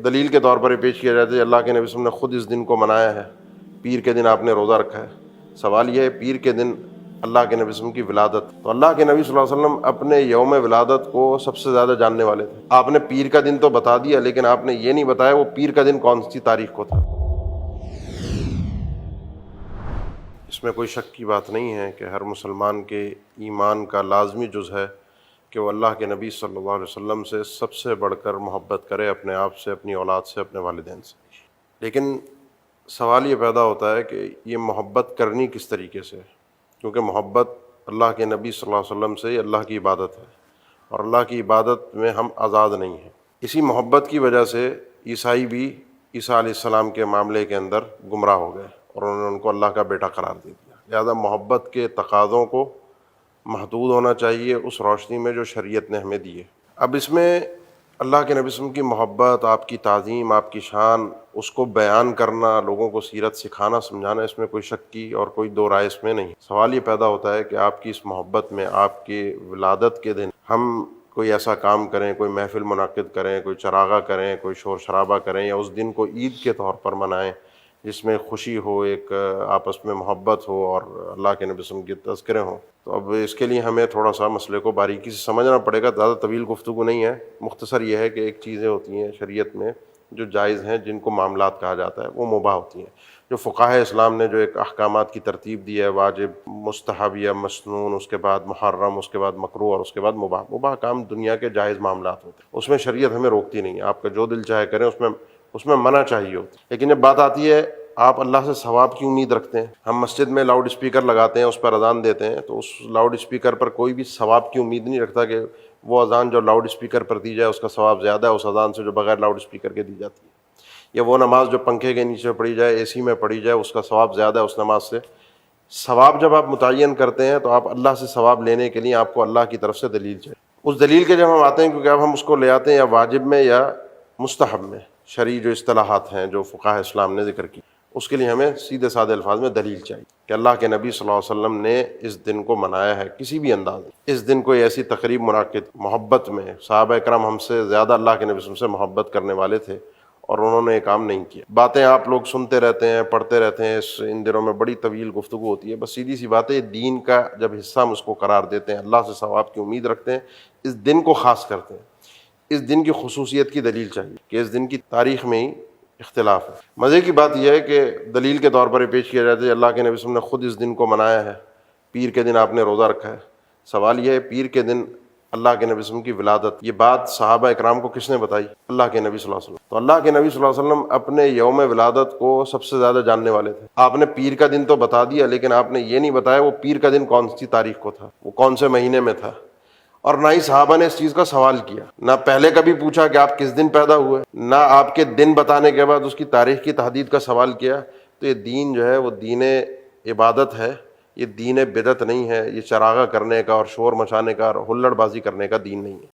دلیل کے طور پر یہ پیش کیا جاتا ہے اللہ کے نبی صلی اللہ علیہ وسلم نے خود اس دن کو منایا ہے، پیر کے دن آپ نے روزہ رکھا ہے۔ سوال یہ ہے پیر کے دن اللہ کے نبی صلی اللہ علیہ وسلم کی ولادت، تو اللہ کے نبی صلی اللہ علیہ وسلم اپنے یوم ولادت کو سب سے زیادہ جاننے والے تھے۔ آپ نے پیر کا دن تو بتا دیا، لیکن آپ نے یہ نہیں بتایا وہ پیر کا دن کون سی تاریخ کو تھا۔ اس میں کوئی شک کی بات نہیں ہے کہ ہر مسلمان کے ایمان کا لازمی جز ہے کہ وہ اللہ کے نبی صلی اللہ علیہ وسلم سے سب سے بڑھ کر محبت کرے، اپنے آپ سے، اپنی اولاد سے، اپنے والدین سے۔ لیکن سوال یہ پیدا ہوتا ہے کہ یہ محبت کرنی کس طریقے سے، کیونکہ محبت اللہ کے نبی صلی اللہ علیہ وسلم سے یہ اللہ کی عبادت ہے، اور اللہ کی عبادت میں ہم آزاد نہیں ہیں۔ اسی محبت کی وجہ سے عیسائی بھی عیسیٰ علیہ السلام کے معاملے کے اندر گمراہ ہو گئے اور انہوں نے ان کو اللہ کا بیٹا قرار دے دیا۔ لہذا محبت کے تقاضوں کو محدود ہونا چاہیے اس روشنی میں جو شریعت نے ہمیں دی ہے۔ اب اس میں اللہ کے نبی صلی اللہ علیہ وسلم کی محبت، آپ کی تعظیم، آپ کی شان، اس کو بیان کرنا، لوگوں کو سیرت سکھانا، سمجھانا، اس میں کوئی شک کی اور کوئی دو رائے اس میں نہیں۔ سوال یہ پیدا ہوتا ہے کہ آپ کی اس محبت میں، آپ کی ولادت کے دن ہم کوئی ایسا کام کریں، کوئی محفل منعقد کریں، کوئی چراغاں کریں، کوئی شور شرابہ کریں، یا اس دن کو عید کے طور پر منائیں جس میں خوشی ہو، ایک آپس میں محبت ہو اور اللہ کے نبی صلی اللہ علیہ وسلم کے تذکرے ہوں۔ تو اب اس کے لیے ہمیں تھوڑا سا مسئلے کو باریکی سے سمجھنا پڑے گا، زیادہ طویل گفتگو نہیں ہے، مختصر یہ ہے کہ ایک چیزیں ہوتی ہیں شریعت میں جو جائز ہیں، جن کو معاملات کہا جاتا ہے، وہ مباح ہوتی ہیں۔ جو فقہائے اسلام نے جو ایک احکامات کی ترتیب دی ہے، واجب، مستحب یا مسنون، اس کے بعد محرم، اس کے بعد مکروہ، اور اس کے بعد مباح۔ مباح کام دنیا کے جائز معاملات ہوتے ہیں، اس میں شریعت ہمیں روکتی نہیں ہے، آپ کا جو دل چاہے کریں، اس میں منع چاہیے ہوتی۔ لیکن جب بات آتی ہے آپ اللہ سے ثواب کی امید رکھتے ہیں، ہم مسجد میں لاؤڈ اسپیکر لگاتے ہیں، اس پر اذان دیتے ہیں، تو اس لاؤڈ اسپیکر پر کوئی بھی ثواب کی امید نہیں رکھتا کہ وہ اذان جو لاؤڈ اسپیکر پر دی جائے اس کا ثواب زیادہ ہے اس اذان سے جو بغیر لاؤڈ اسپیکر کے دی جاتی ہے، یا وہ نماز جو پنکھے کے نیچے پڑھی جائے، اے سی میں پڑھی جائے، اس کا ثواب زیادہ ہے اس نماز سے۔ ثواب جب آپ متعین کرتے ہیں تو آپ اللہ سے ثواب لینے کے لیے آپ کو اللہ کی طرف سے دلیل چاہیے۔ اس دلیل کے جب ہم آتے ہیں، کیونکہ اب ہم اس کو لے آتے ہیں یا واجب میں یا مستحب میں، شرعی جو اصطلاحات ہیں جو فقہاء اسلام نے ذکر کی، اس کے لیے ہمیں سیدھے سادے الفاظ میں دلیل چاہیے کہ اللہ کے نبی صلی اللہ علیہ وسلم نے اس دن کو منایا ہے کسی بھی انداز میں۔ اس دن کوئی ایسی تقریب منعقد محبت میں، صحابہ اکرام ہم سے زیادہ اللہ کے نبی صلی اللہ علیہ وسلم سے محبت کرنے والے تھے اور انہوں نے یہ کام نہیں کیا۔ باتیں آپ لوگ سنتے رہتے ہیں، پڑھتے رہتے ہیں، ان دنوں میں بڑی طویل گفتگو ہوتی ہے، بس سیدھی سی بات ہے، دین کا جب حصہ ہم اس کو قرار دیتے ہیں، اللہ سے ثواب کی امید رکھتے ہیں، اس دن کو خاص کرتے ہیں، اس دن کی خصوصیت کی دلیل چاہیے کہ اس دن کی تاریخ میں ہی اختلاف ہے۔ مزے کی بات یہ ہے کہ دلیل کے طور پر یہ پیش کیا جاتا ہے اللہ کے نبی صلی اللہ علیہ وسلم نے خود اس دن کو منایا ہے، پیر کے دن آپ نے روزہ رکھا ہے۔ سوال یہ ہے پیر کے دن اللہ کے نبی صلی اللہ علیہ وسلم کی ولادت، یہ بات صحابہ اکرام کو کس نے بتائی؟ اللہ کے نبی صلی اللہ علیہ وسلم۔ تو اللہ کے نبی صلی اللہ علیہ وسلم اپنے یوم ولادت کو سب سے زیادہ جاننے والے تھے۔ آپ نے پیر کا دن تو بتا دیا، لیکن آپ نے یہ نہیں بتایا وہ پیر کا دن کون سی تاریخ کو تھا، وہ کون سے مہینے میں تھا، اور نہ ہی صحابہ نے اس چیز کا سوال کیا، نہ پہلے کبھی پوچھا کہ آپ کس دن پیدا ہوئے، نہ آپ کے دن بتانے کے بعد اس کی تاریخ کی تحدید کا سوال کیا۔ تو یہ دین جو ہے وہ دین عبادت ہے، یہ دین بدعت نہیں ہے، یہ چراغاں کرنے کا اور شور مچانے کا اور ہلڑ بازی کرنے کا دین نہیں ہے۔